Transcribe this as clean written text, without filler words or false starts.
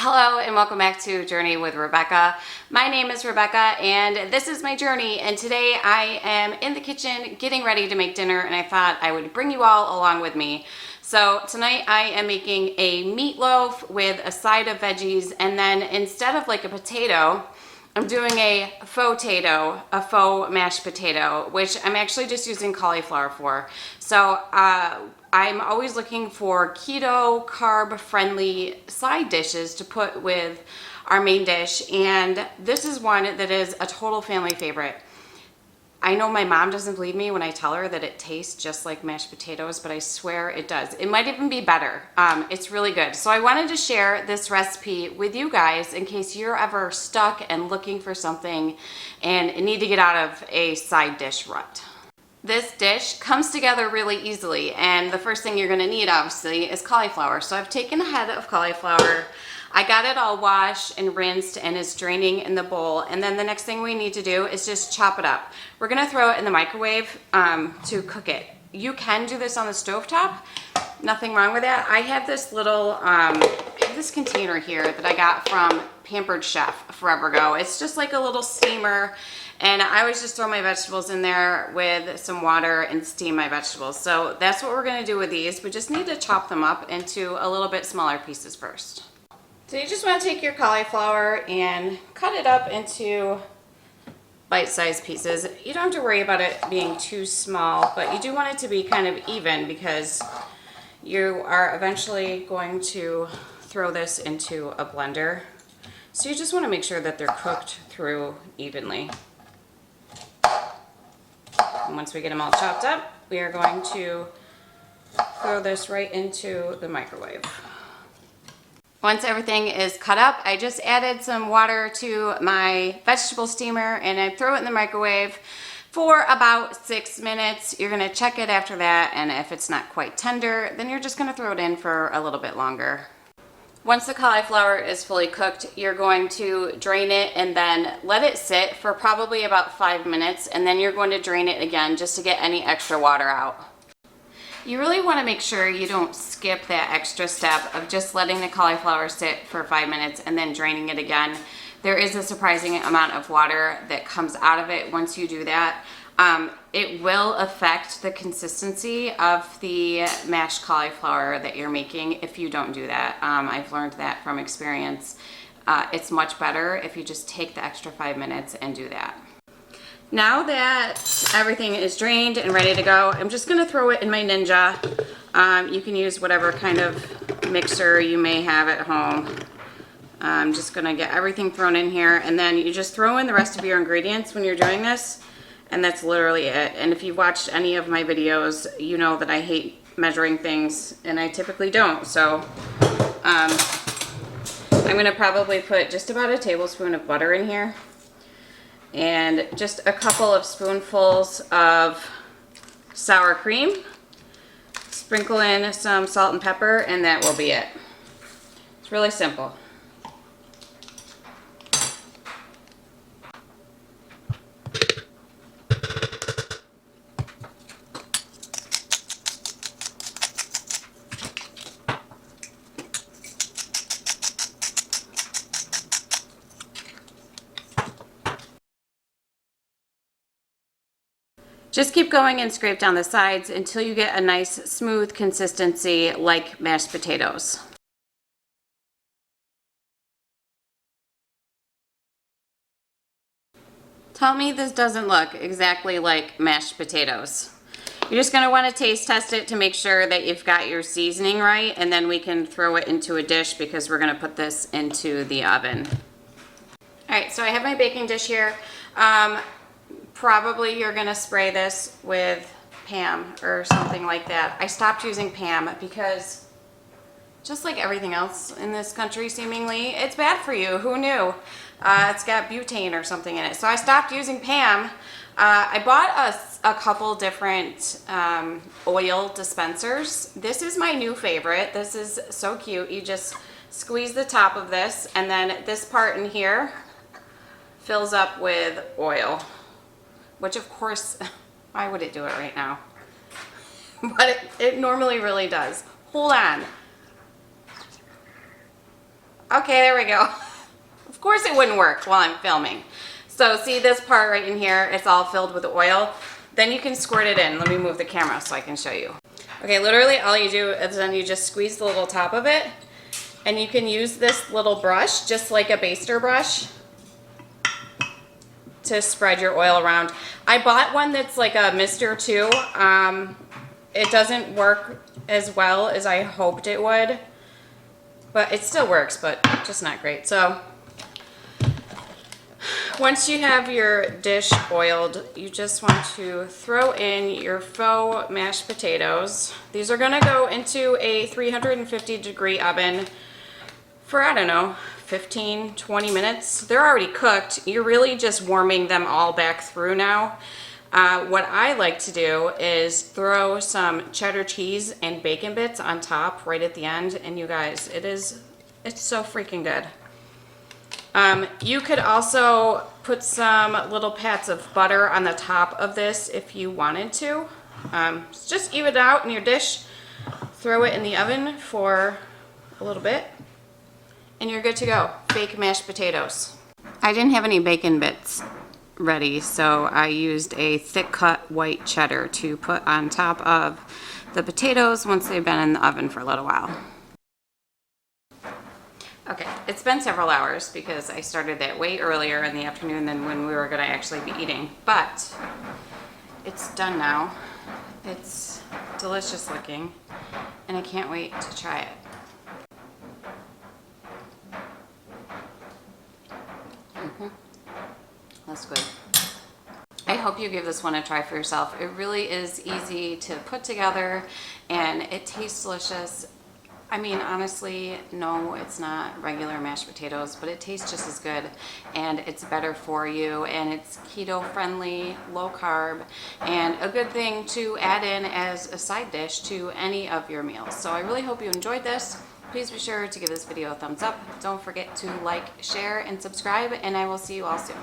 Hello and welcome back to Journey with Rebecca. My name is Rebecca and this is my journey, and today I am in the kitchen getting ready to make dinner, and I thought I would bring you all along with me. So tonight I am making a meatloaf with a side of veggies, and then instead of like a potato, I'm doing a faux tato, a faux mashed potato, which I'm actually just using cauliflower for. So I'm always looking for keto, carb-friendly side dishes to put with our main dish, and this is one that is a total family favorite. I know my mom doesn't believe me when I tell her that it tastes just like mashed potatoes, but I swear it does. It might even be better. It's really good. So I wanted to share this recipe with you guys in case you're ever stuck and looking for something and need to get out of a side dish rut. This dish comes together really easily, and the first thing you're going to need obviously is cauliflower. So I've taken a head of cauliflower. I got it all washed and rinsed and is draining in the bowl, and then the next thing we need to do is just chop it up. We're going to throw it in the microwave to cook it. You can do this on the stovetop, nothing wrong with that. I have this little this container here that I got from Pampered Chef forever ago. It's just like a little steamer, and I always just throw my vegetables in there with some water and steam my vegetables. So that's what we're going to do with these. We just need to chop them up into a little bit smaller pieces first. So you just want to take your cauliflower and cut it up into bite-sized pieces. You don't have to worry about it being too small, but you do want it to be kind of even because you are eventually going to throw this into a blender. So you just want to make sure that they're cooked through evenly. And once we get them all chopped up, we are going to throw this right into the microwave. Once everything is cut up, I just added some water to my vegetable steamer and I throw it in the microwave for about 6 minutes. You're gonna check it after that, and if it's not quite tender, then you're just gonna throw it in for a little bit longer. Once the cauliflower is fully cooked, you're going to drain it and then let it sit for probably about 5 minutes, and then you're going to drain it again just to get any extra water out. You really want to make sure you don't skip that extra step of just letting the cauliflower sit for 5 minutes and then draining it again. There is a surprising amount of water that comes out of it once you do that. It will affect the consistency of the mashed cauliflower that you're making if you don't do that. I've learned that from experience. It's much better if you just take the extra 5 minutes and do that. Now that everything is drained and ready to go, I'm just going to throw it in my Ninja. You can use whatever kind of mixer you may have at home. I'm just going to get everything thrown in here, and then you just throw in the rest of your ingredients when you're doing this, and that's literally it. And if you've watched any of my videos, you know that I hate measuring things, and I typically don't. So I'm going to probably put just about a tablespoon of butter in here, and just a couple of spoonfuls of sour cream. Sprinkle in some salt and pepper, and that will be it. It's really simple. Just keep going and scrape down the sides until you get a nice smooth consistency like mashed potatoes. Tell me this doesn't look exactly like mashed potatoes. You're just going to want to taste test it to make sure that you've got your seasoning right, and then we can throw it into a dish because we're going to put this into the oven. Alright, so I have my baking dish here. Probably you're going to spray this with Pam or something like that. I stopped using Pam because, just like everything else in this country seemingly, it's bad for you. Who knew? It's got butane or something in it. So I stopped using Pam. I bought a couple different oil dispensers. This is my new favorite. This is so cute. You just squeeze the top of this, and then this part in here fills up with oil. Which of course, why would it do it right now? But it normally really does. Hold on. Okay, there we go. Of course it wouldn't work while I'm filming. So see this part right in here, it's all filled with oil. Then you can squirt it in. Let me move the camera so I can show you. Okay, literally all you do is then you just squeeze the little top of it, and you can use this little brush, just like a baster brush, to spread your oil around. I bought one that's like a mister too. It doesn't work as well as I hoped it would, but it still works, but just not great. So once you have your dish oiled, you just want to throw in your faux mashed potatoes. These are gonna go into a 350-degree oven for, I don't know, 15, 20 minutes. They're already cooked. You're really just warming them all back through now. What I like to do is throw some cheddar cheese and bacon bits on top right at the end, and you guys, it's so freaking good. You could also put some little pats of butter on the top of this if you wanted to. Just even it out in your dish, throw it in the oven for a little bit, and you're good to go. Fake mashed potatoes. I didn't have any bacon bits ready, so I used a thick cut white cheddar to put on top of the potatoes once they've been in the oven for a little while. Okay, it's been several hours because I started that way earlier in the afternoon than when we were going to actually be eating, but it's done now. It's delicious looking, and I can't wait to try it. That's good. I hope you give this one a try for yourself. It really is easy to put together, and it tastes delicious. I mean, honestly, no, it's not regular mashed potatoes, but it tastes just as good, and it's better for you, and it's keto-friendly, low-carb, and a good thing to add in as a side dish to any of your meals. So I really hope you enjoyed this. Please be sure to give this video a thumbs up. Don't forget to like, share, and subscribe, and I will see you all soon.